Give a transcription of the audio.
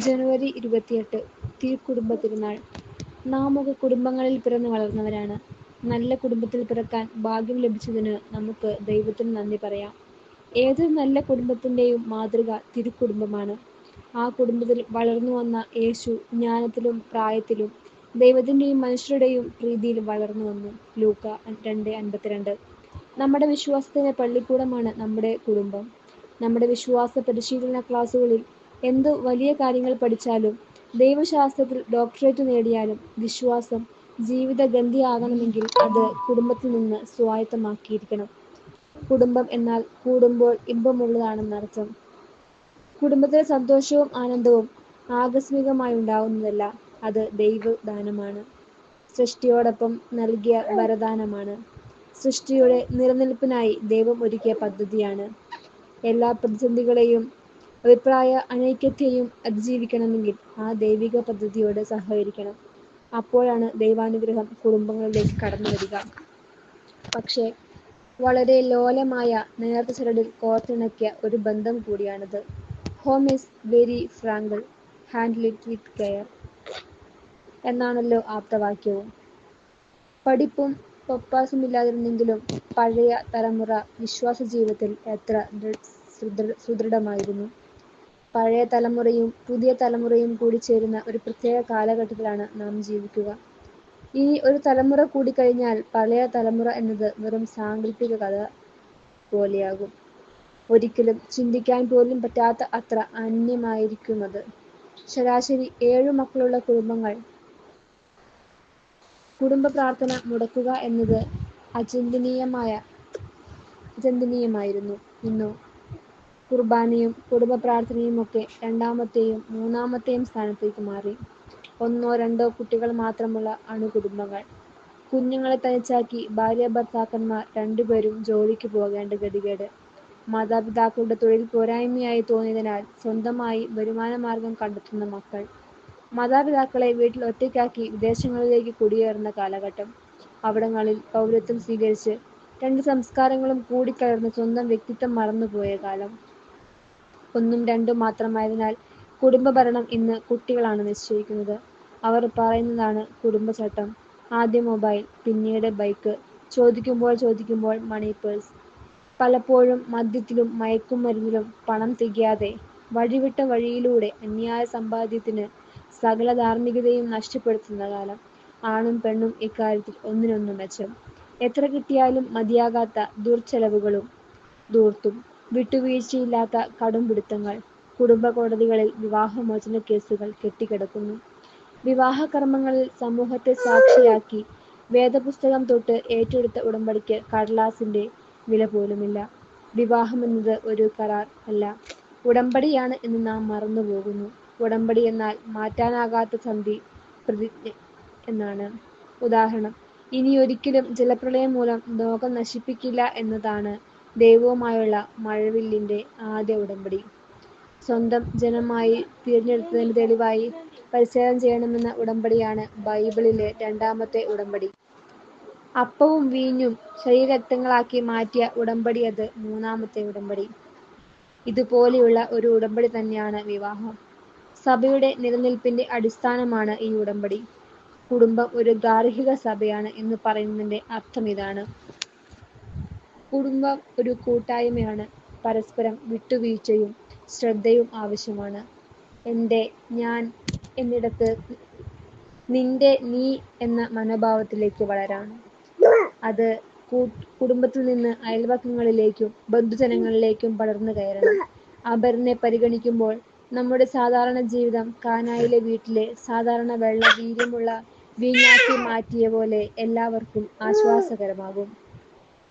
ജനുവരി 28 തിരുക്കുടുംബ തിരുനാൾ. നാമൊക്കെ കുടുംബങ്ങളിൽ പിറന്നു വളർന്നവരാണ്. നല്ല കുടുംബത്തിൽ പിറക്കാൻ ഭാഗ്യം ലഭിച്ചതിന് നമുക്ക് ദൈവത്തിന് നന്ദി പറയാം. ഏതൊരു നല്ല കുടുംബത്തിന്റെയും മാതൃക തിരുക്കുടുംബമാണ്. ആ കുടുംബത്തിൽ വളർന്നു വന്ന യേശു ജ്ഞാനത്തിലും പ്രായത്തിലും ദൈവത്തിന്റെയും മനുഷ്യരുടെയും പ്രീതിയിലും വളർന്നു വന്നു. ലൂക്ക 2:52. നമ്മുടെ വിശ്വാസത്തിന്റെ പള്ളിക്കൂടമാണ് നമ്മുടെ കുടുംബം. നമ്മുടെ വിശ്വാസ പരിശീലന ക്ലാസുകളിൽ എന്തു വലിയ കാര്യങ്ങൾ പഠിച്ചാലും ദൈവശാസ്ത്രത്തിൽ ഡോക്ടറേറ്റ് നേടിയാലും വിശ്വാസം ജീവിതഗന്ധിയാകണമെങ്കിൽ അത് കുടുംബത്തിൽ നിന്ന് സ്വായത്തമാക്കിയിരിക്കണം. കുടുംബം എന്നാൽ കൂടുമ്പോൾ ഇമ്പമുള്ളതാണെന്നർത്ഥം. കുടുംബത്തിലെ സന്തോഷവും ആനന്ദവും ആകസ്മികമായുണ്ടാകുന്നതല്ല, അത് ദൈവദാനമാണ്. സൃഷ്ടിയോടൊപ്പം നൽകിയ വരദാനമാണ്. സൃഷ്ടിയുടെ നിലനിൽപ്പിനായി ദൈവം ഒരുക്കിയ പദ്ധതിയാണ്. എല്ലാ പ്രതിസന്ധികളെയും അഭിപ്രായ അനൈക്യത്തെയും അതിജീവിക്കണമെങ്കിൽ ആ ദൈവിക പദ്ധതിയോട് സഹകരിക്കണം. അപ്പോഴാണ് ദൈവാനുഗ്രഹം കുടുംബങ്ങളിലേക്ക് കടന്നുവരിക. പക്ഷേ വളരെ ലോലമായ നേർത്ത ചരടിൽ കോർത്തിണക്കിയ ഒരു ബന്ധം കൂടിയാണിത്. Home is very fragile, handle it with care എന്നാണല്ലോ ആപ്തവാക്യവും. പഠിപ്പും പപ്പാസുമില്ലാതിരുന്നെങ്കിലും പഴയ തലമുറ വിശ്വാസ ജീവിതത്തിൽ എത്ര സുദൃഢമായിരുന്നു. പഴയ തലമുറയും പുതിയ തലമുറയും കൂടി ചേരുന്ന ഒരു പ്രത്യേക കാലഘട്ടത്തിലാണ് നാം ജീവിക്കുക. ഇനി ഒരു തലമുറ കൂടി കഴിഞ്ഞാൽ പഴയ തലമുറ എന്നത് വെറും സാങ്കല്പിക കഥ പോലെയാകും. ഒരിക്കലും ചിന്തിക്കാൻ പോലും പറ്റാത്ത അത്ര അന്യമായിരിക്കുമത്. ശരാശരി 7 മക്കളുള്ള കുടുംബങ്ങൾ. കുടുംബ പ്രാർത്ഥന മുടക്കുക എന്നത് അചിന്തനീയമായിരുന്നു. ഇന്നോ കുർബാനയും കുടുംബ പ്രാർത്ഥനയുമൊക്കെ രണ്ടാമത്തെയും മൂന്നാമത്തെയും സ്ഥാനത്തേക്ക് മാറി. 1-2 കുട്ടികൾ മാത്രമുള്ള അണുകുടുംബങ്ങൾ. കുഞ്ഞുങ്ങളെ തനിച്ചാക്കി ഭാര്യാഭർത്താക്കന്മാർ 2 പേരും ജോലിക്ക് പോകേണ്ട ഗതികേട്. മാതാപിതാക്കളുടെ തൊഴിൽ പോരായ്മയായി തോന്നിയതിനാൽ സ്വന്തമായി വരുമാനമാർഗം കണ്ടെത്തുന്ന മക്കൾ. മാതാപിതാക്കളെ വീട്ടിൽ ഒറ്റയ്ക്കാക്കി വിദേശങ്ങളിലേക്ക് കുടിയേറുന്ന കാലഘട്ടം. അവിടങ്ങളിൽ പൗരത്വം സ്വീകരിച്ച് 2 സംസ്കാരങ്ങളും കൂടിക്കലർന്ന് സ്വന്തം വ്യക്തിത്വം മറന്നുപോയ കാലം. 1-2 മാത്രമായതിനാൽ കുടുംബഭരണം ഇന്ന് കുട്ടികളാണ് നിശ്ചയിക്കുന്നത്. അവർ പറയുന്നതാണ് കുടുംബചട്ടം. ആദ്യം മൊബൈൽ, പിന്നീട് ബൈക്ക്, ചോദിക്കുമ്പോൾ മണി പേഴ്സ്. പലപ്പോഴും മദ്യത്തിലും മയക്കുമരുന്നിലും പണം തികയാതെ വഴിവിട്ട വഴിയിലൂടെ അന്യായ സമ്പാദ്യത്തിന് സകല ധാർമ്മികതയും നഷ്ടപ്പെടുത്തുന്ന കാലം. ആണും പെണ്ണും ഇക്കാര്യത്തിൽ ഒന്നിനൊന്നു മെച്ചം. എത്ര കിട്ടിയാലും മതിയാകാത്ത ദുർച്ചെലവുകളും ധൂർത്തും. വിട്ടുവീഴ്ചയില്ലാത്ത കടുംപിടുത്തങ്ങൾ. കുടുംബ കോടതികളിൽ വിവാഹമോചന കേസുകൾ കെട്ടിക്കിടക്കുന്നു. വിവാഹകർമ്മങ്ങളിൽ സമൂഹത്തെ സാക്ഷിയാക്കി വേദപുസ്തകം തൊട്ട് ഏറ്റെടുത്ത ഉടമ്പടിക്ക് കടലാസിന്റെ വില പോലുമില്ല. വിവാഹമെന്നത് ഒരു കരാർ അല്ല, ഉടമ്പടിയാണ് എന്ന് നാം മറന്നുപോകുന്നു. ഉടമ്പടി എന്നാൽ മാറ്റാനാകാത്ത സന്ധി, പ്രതിജ്ഞ എന്നാണ്. ഉദാഹരണം, ഇനിയൊരിക്കലും ജലപ്രളയം മൂലം ലോകം നശിപ്പിക്കില്ല എന്നതാണ് ദൈവവുമായുള്ള മഴവില്ലിന്റെ ആദ്യ ഉടമ്പടി. സ്വന്തം ജനമായി തിരഞ്ഞെടുത്തതിന് തെളിവായി പരിസേവന ചെയ്യണമെന്ന ഉടമ്പടിയാണ് ബൈബിളിലെ രണ്ടാമത്തെ ഉടമ്പടി. അപ്പവും വീഞ്ഞും ശരീരരക്തങ്ങളാക്കി മാറ്റിയ ഉടമ്പടി, അത് മൂന്നാമത്തെ ഉടമ്പടി. ഇതുപോലെയുള്ള ഒരു ഉടമ്പടി തന്നെയാണ് വിവാഹം. സഭയുടെ നിലനിൽപ്പിന്റെ അടിസ്ഥാനമാണ് ഈ ഉടമ്പടി. കുടുംബം ഒരു ഗാർഹിക സഭയാണ് എന്ന് പറയുന്നതിന്റെ അർത്ഥമിതാണ്. കുടുംബം ഒരു കൂട്ടായ്മയാണ്. പരസ്പരം വിട്ടുവീഴ്ചയും ശ്രദ്ധയും ആവശ്യമാണ്. എന്റെ, ഞാൻ എന്നിടത്ത് നിന്റെ, നീ എന്ന മനോഭാവത്തിലേക്ക് വളരാൻ. അത് കുടുംബത്തിൽ നിന്ന് അയൽപക്കങ്ങളിലേക്കും ബന്ധുജനങ്ങളിലേക്കും പടർന്നു കയറണം. അപരനെ പരിഗണിക്കുമ്പോൾ നമ്മുടെ സാധാരണ ജീവിതം കാനായിലെ വീട്ടിലെ സാധാരണ വെള്ള വീര്യമുള്ള വീഞ്ഞാക്കി മാറ്റിയ പോലെ എല്ലാവർക്കും ആശ്വാസകരമാകും.